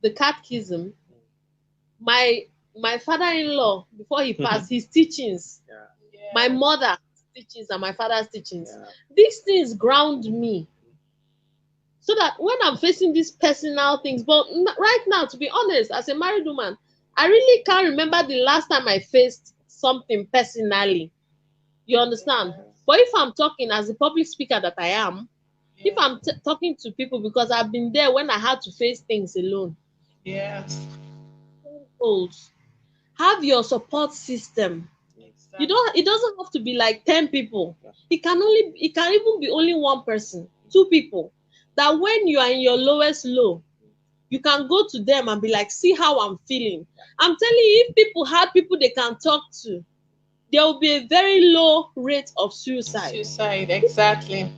the catechism, my father-in-law before he passed, his teachings, yeah, my Yeah. mother's teachings and my father's teachings. yeah, These things ground me so that when I'm facing these personal things, but right now, to be honest, as a married woman, I really can't remember the last time I faced something personally. You understand? But if I'm talking as a public speaker that I am, if Yeah. I'm talking to people, because I've been there when I had to face things alone, Yes. goals, have your support system. You Exactly. don't, it doesn't have to be like 10 people. yeah. It can even be only one person, two people, that when you are in your lowest low, you can go to them and be like, see how I'm feeling. I'm telling you, if people had people they can talk to, there will be a very low rate of suicide. Suicide. Exactly.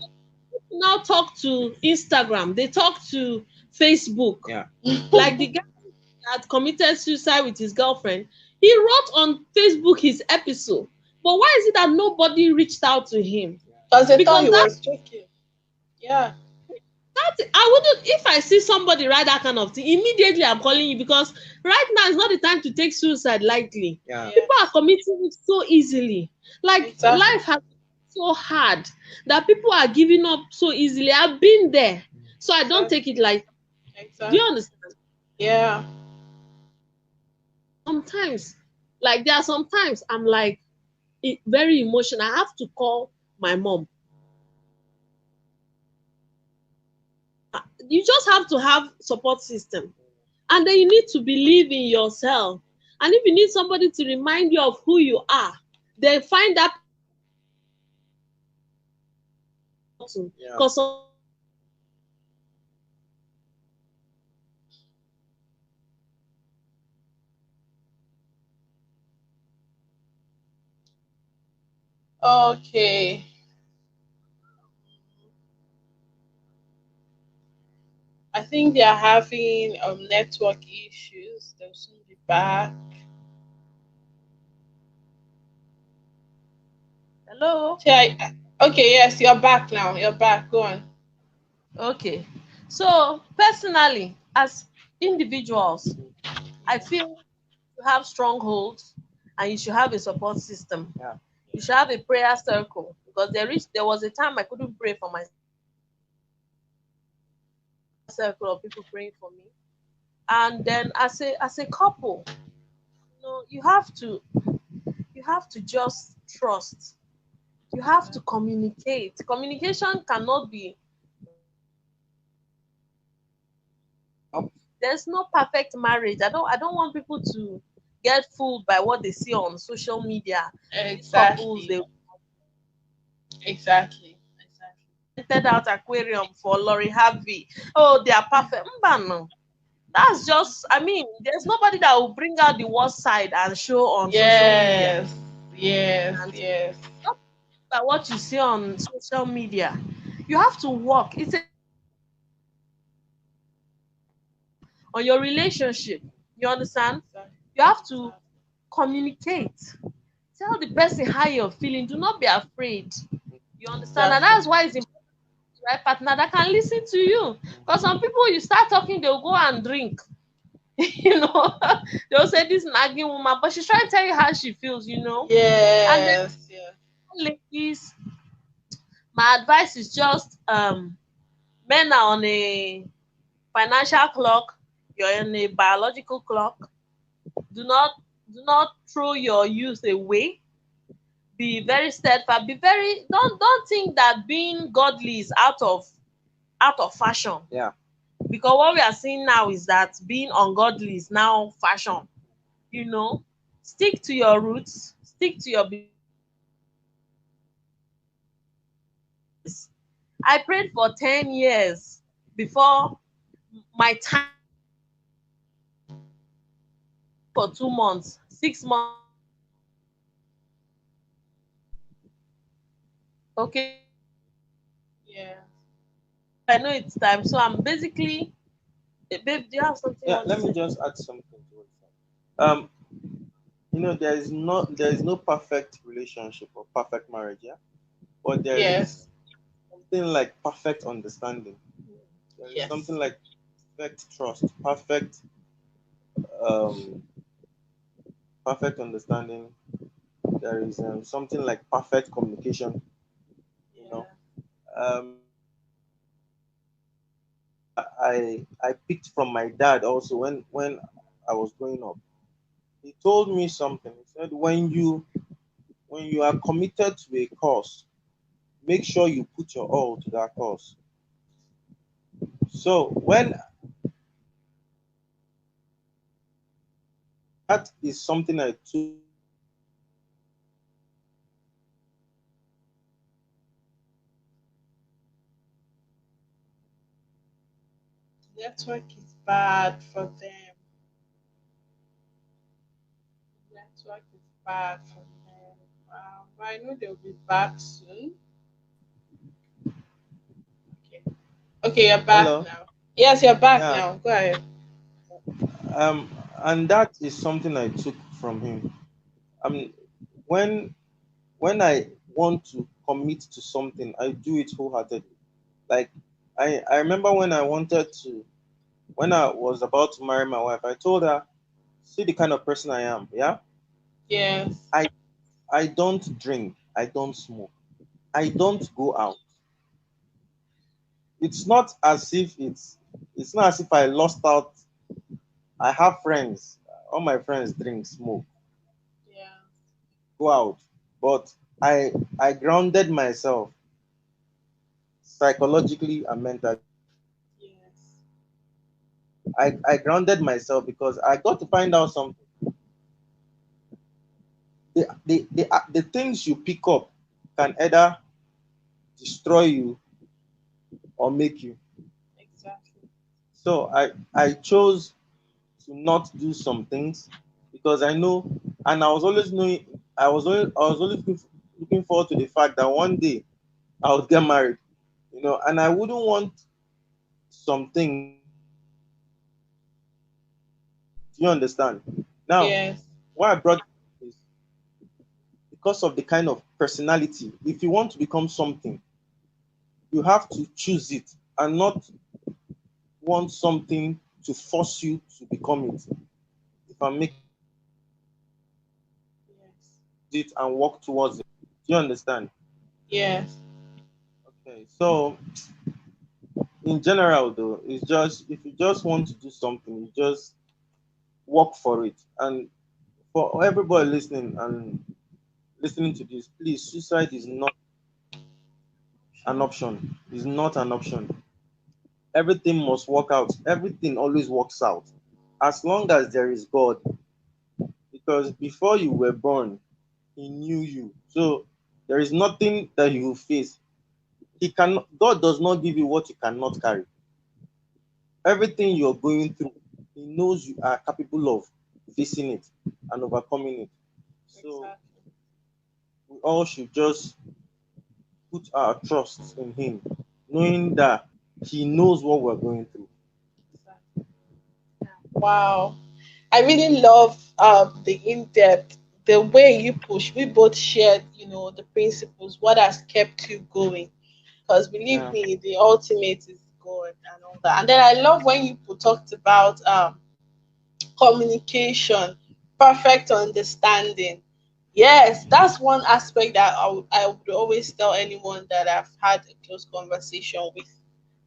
Now talk to Instagram, they talk to Facebook. Yeah. Like the guy that committed suicide with his girlfriend, he wrote on Facebook his episode. But why is it that nobody reached out to him? Because they thought Because he was joking. Yeah. I wouldn't, if I see somebody write that kind of thing, immediately I'm calling you, because right now is not the time to take suicide lightly. Yeah. Yeah. People are committing it so easily. Like Exactly. life has been so hard that people are giving up so easily. I've been there. So I don't take it like, do you Exactly. understand? Yeah. Sometimes, like there are sometimes I'm like very emotional. I have to call my mom. You just have to have support system, and then you need to believe in yourself. And if you need somebody to remind you of who you are, then find that person. Yeah. Because Okay. I think they are having network issues. They'll soon be back. Hello. Okay, yes, you're back now. You're back. Go on. Okay. So personally, as individuals, I feel you have strongholds and you should have a support system. Yeah. You should have a prayer circle because there was a time I couldn't pray for my circle of people praying for me. And then as a couple, you have to just trust. You have to communicate. Communication cannot be there's no perfect marriage. I don't want people to get fooled by what they see on social media. These couples, Exactly. they Exactly. Exactly. rented out aquarium for Lori Harvey. Oh, they are perfect. No. That's just, I mean, there's nobody that will bring out the worst side and show on social media. Yes. Yes. And Yes. not by what you see on social media. You have to work. It's on your relationship. You understand? You have to communicate. Tell the person how you're feeling. Do not be afraid. You understand? And Exactly. that's why it's important to have a partner that can listen to you. Because some people, you start talking, they'll go and drink. They'll say this nagging woman, but she's trying to tell you how she feels. And then Yes. Yes. ladies, my advice is just men are on a financial clock, you're on a biological clock. Do not throw your youth away. Be very steadfast. Be very don't think that being godly is out of fashion. Yeah. Because what we are seeing now is that being ungodly is now fashion. You know, stick to your roots, stick to your business. I prayed for 10 years before my time for 2 months, 6 months. Okay, Yeah. I know it's time. So I'm basically, babe, do you have something you Yeah. want to Let me say? just add something to it. There is no perfect relationship or perfect marriage, yeah. But there is Yes. something like perfect understanding. There is something Yes. like perfect trust, um, perfect understanding. There is something like perfect communication. You know, Yeah. I picked from my dad also when I was growing up. He told me something. He said when you are committed to a cause, make sure you put your all to that cause. So when that is something I took. Network is bad for them. Network is bad for them. But I know they'll be back soon. Okay. Okay, you're back Hello. now. Yes, you're back Yeah. now. Go ahead. And that is something I took from him. Um, when when I want to commit to something, I do it wholeheartedly. Like I remember when I was about to marry my wife, I told her, see the kind of person I am, yeah? Yes. I I don't drink, I don't smoke, I don't go out. It's not as if I lost out. I have friends. All my friends drink, smoke, Yeah. go out. But I grounded myself psychologically and mentally. Yes. I grounded myself because I got to find out something. The things you pick up can either destroy you or make you. Exactly. So I chose to not do some things because I know, and I was always knowing, I was always looking forward to the fact that one day I would get married, and I wouldn't want something Do you understand? Now, Yes. why I brought this is because of the kind of personality. If you want to become something, you have to choose it and not want something to force you to become it. If I'm making Yes. it and work towards it. Do you understand? Yes. Okay. So in general though, it's just if you just want to do something, you just work for it. And for everybody listening to this, please, suicide is not an option. It's not an option. Everything must work out. Everything always works out. As long as there is God. Because before you were born, He knew you. So there is nothing that you will face. God does not give you what you cannot carry. Everything you're going through, He knows you are capable of facing it and overcoming it. So Exactly. we all should just put our trust in Him, knowing that He knows what we're going through. Exactly. Wow. I really love the in-depth, the way you push. We both shared, the principles, what has kept you going. Because believe Yeah. me, the ultimate is God and all that. And then I love when you talked about communication, perfect understanding. Yes, that's one aspect that I would always tell anyone that I've had a close conversation with.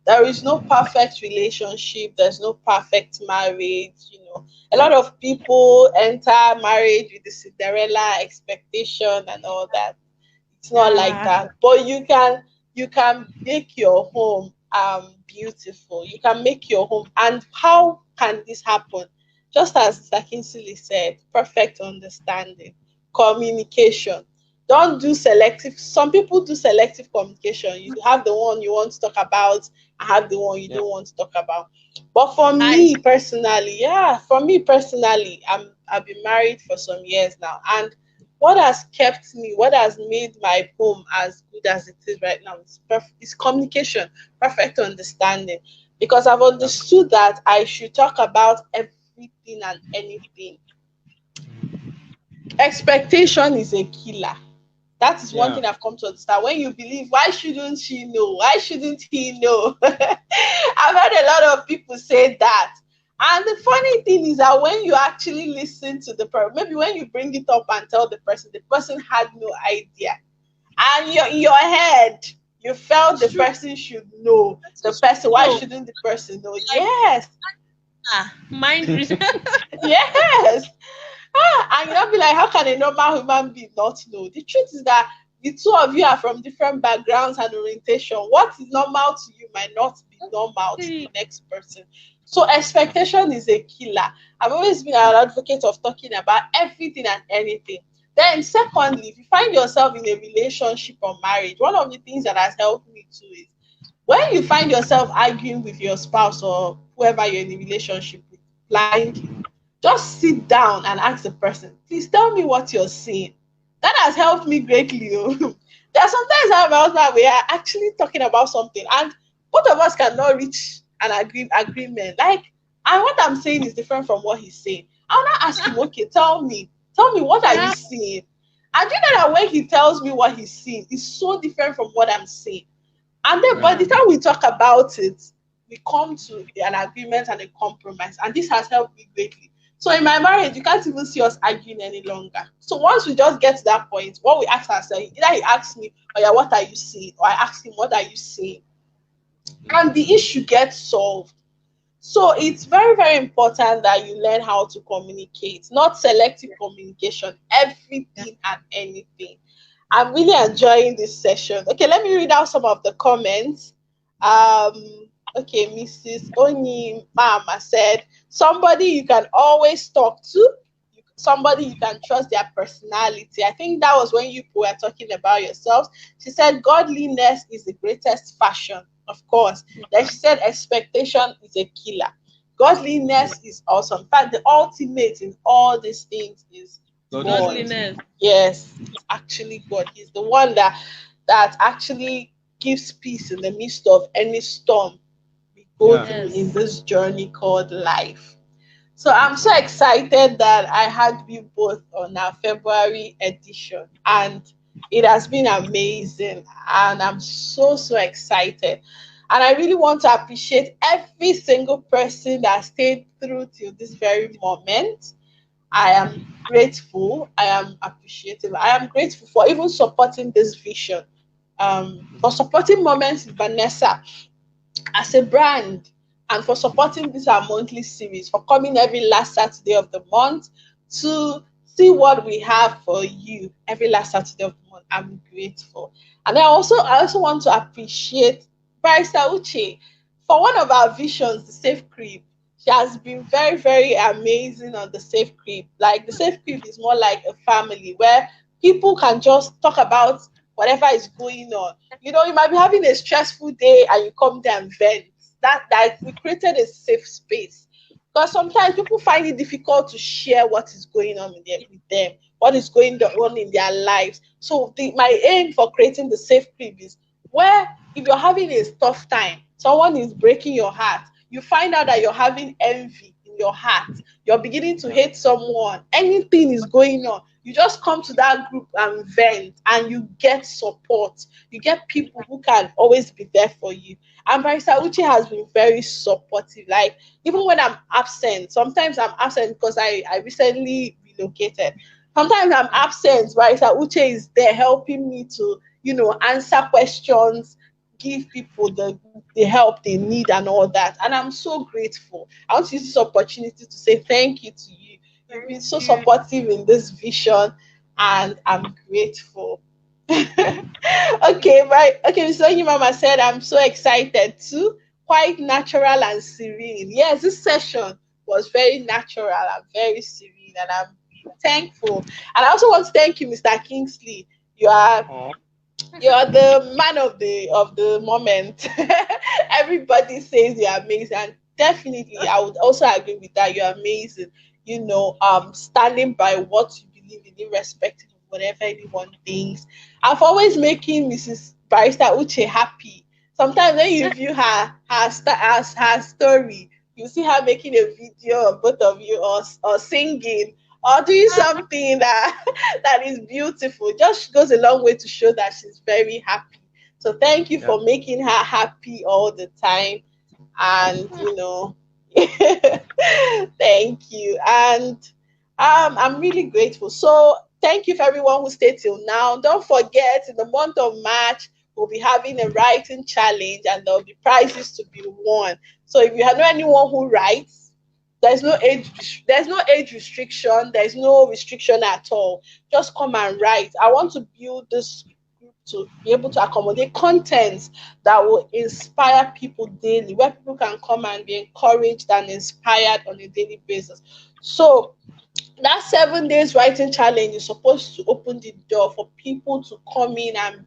There is no perfect relationship, there's no perfect marriage. A lot of people enter marriage with the Cinderella expectation and all that. It's not like Yeah. that. But you can make your home beautiful. You can make your home. And how can this happen? Just as Mr. Kinsley said, perfect understanding, communication. Don't do selective. Some people do selective communication. You have the one you want to talk about, I have the one you Yeah. don't want to talk about. But for I me personally, yeah, for me personally, I've been married for some years now, and what has kept me, what has made my home as good as it is right now is communication, perfect understanding. Because I've Yeah. understood that I should talk about everything and anything. Expectation is a killer. That is one Yeah. thing I've come to understand. When you believe, why shouldn't she know? Why shouldn't he know? I've heard a lot of people say that. And the funny thing is that when you actually listen to the person, maybe when you bring it up and tell the person had no idea. And you're in your head, you felt the should person should know. The person, why know. shouldn't the person know? Like, Yes, mind reason. yes. And you'll be like, how can a normal human being not know? The truth is that the two of you are from different backgrounds and orientation. What is normal to you might not be normal to the next person. So Yeah. expectation is a killer. I've always been an advocate of talking about everything and anything. Then secondly, if you find yourself in a relationship or marriage, one of the things that has helped me too is when you find yourself arguing with your spouse or whoever you're in a relationship with blindly, just sit down and ask the person, please tell me what you're seeing. That has helped me greatly. Oh. There are sometimes I have my husband, we are actually talking about something and both of us cannot reach an agreement. Like, and what I'm saying is different from what he's saying. I'll not ask him, okay, tell me, what are you Yeah. seeing? And you know that when he tells me what he's seeing, it's so different from what I'm saying. And then by Yeah. the time we talk about it, we come to an agreement and a compromise. And this has helped me greatly. So in my marriage, you can't even see us arguing any longer. So once we just get to that point, what we ask ourselves, either he asks me, oh yeah, what are you seeing? Or I ask him, what are you saying? And the issue gets solved. So it's very, very important that you learn how to communicate, not selective communication, everything and anything. I'm really enjoying this session. Okay, let me read out some of the comments. Okay, Mrs. Oni Mama said, somebody you can always talk to, somebody you can trust their personality. I think that was when you were talking about yourselves. She said, godliness is the greatest fashion, of course. Then she said, expectation is a killer. Godliness is awesome. In fact, the ultimate in all these things is God. Godliness. Godliness. Yes, it's actually God. He's the one that actually gives peace in the midst of any storm we go Yeah. through in Yes. this journey called life. So I'm so excited that I had you both on our February edition, and it has been amazing. And I'm so excited. And I really want to appreciate every single person that stayed through till this very moment. I am grateful. I am appreciative. I am grateful for even supporting this vision, for supporting Moments with Vanessa as a brand, and for supporting this our monthly series, for coming every last Saturday of the month to see what we have for you every last Saturday of the month. I'm grateful. And I also want to appreciate Barrister Uche for one of our visions, the Safe Crib. She has been very amazing on the Safe Crib. Like the Safe Crib is more like a family where people can just talk about whatever is going on. You might be having a stressful day and you come there and vent. That we created a safe space. Because sometimes people find it difficult to share what is going on with them, what is going on in their lives. So my aim for creating the Safe Crib is where, if you're having a tough time, someone is breaking your heart, you find out that you're having envy in your heart, you're beginning to hate someone, anything is going on, you just come to that group and vent, and you get support. You get people who can always be there for you. And Barrister Uche has been very supportive. Like, even when I'm absent, sometimes I'm absent because I recently relocated. Sometimes I'm absent, Barrister Uche is there helping me to, answer questions, give people the help they need and all that. And I'm so grateful. I want to use this opportunity to say thank you to you. You've been so supportive in this vision, and I'm grateful. Okay, right. Okay, so you mama said I'm so excited too. Quite natural and serene. Yes, this session was very natural and very serene, and I'm thankful. And I also want to thank you, Mr. Kingsley. You are Oh, you're the man of the moment. Everybody says you're amazing, and definitely I would also agree with that. You're amazing. Standing by what you believe in, irrespective of whatever anyone thinks. I've always making Mrs. Barrister Uche happy. Sometimes when you view her story, you see her making a video of both of you, or singing, or doing something that that is beautiful. Just goes a long way to show that she's very happy. So thank you yeah. for making her happy all the time. And thank you. And I'm really grateful. So thank you for everyone who stayed till now. Don't forget, in the month of March, we'll be having a writing challenge, and there'll be prizes to be won. So if you know anyone who writes, there's no age restriction, there's no restriction at all. Just come and write. I want to build this group to be able to accommodate contents that will inspire people daily, where people can come and be encouraged and inspired on a daily basis. So that 7 days writing challenge is supposed to open the door for people to come in and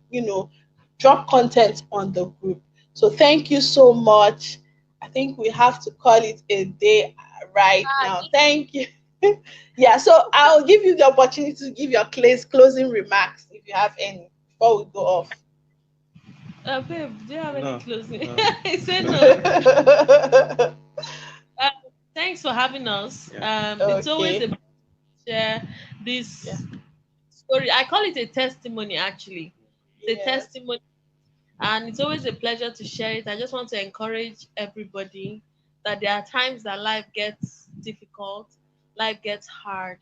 drop content on the group. So thank you so much. I think we have to call it a day right now. Thank you. Yeah, so I'll give you the opportunity to give your closing remarks if you have any before we go off. Babe, do you have any No, closing? no. I said No. no. Uh, Thanks for having us. Yeah. It's always a Okay. pleasure to share Yeah. this story. I call it a testimony, actually. It's a Yes. testimony, and it's always a pleasure to share it. I just want to encourage everybody that there are times that life gets difficult, life gets hard,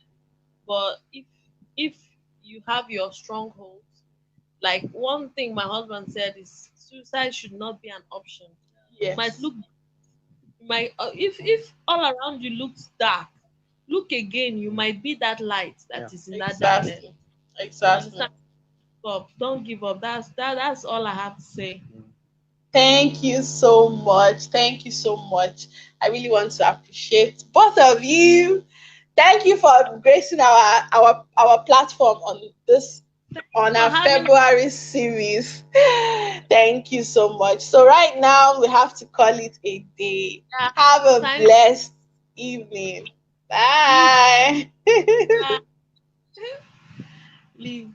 but if you have your strongholds, like one thing my husband said is suicide should not be an option. You might Yes. look, you might if all around you looks dark, look again. You might be that light Yeah. that is in that darkness. Exactly. You Exactly. understand? Stop. Don't give up. That's all I have to say. Thank you so much. Thank you so much. I really want to appreciate both of you. Thank you for gracing our platform on For our having February series. Thank you so much. So right now we have to call it a day. that Have a time blessed evening. you Bye. leave.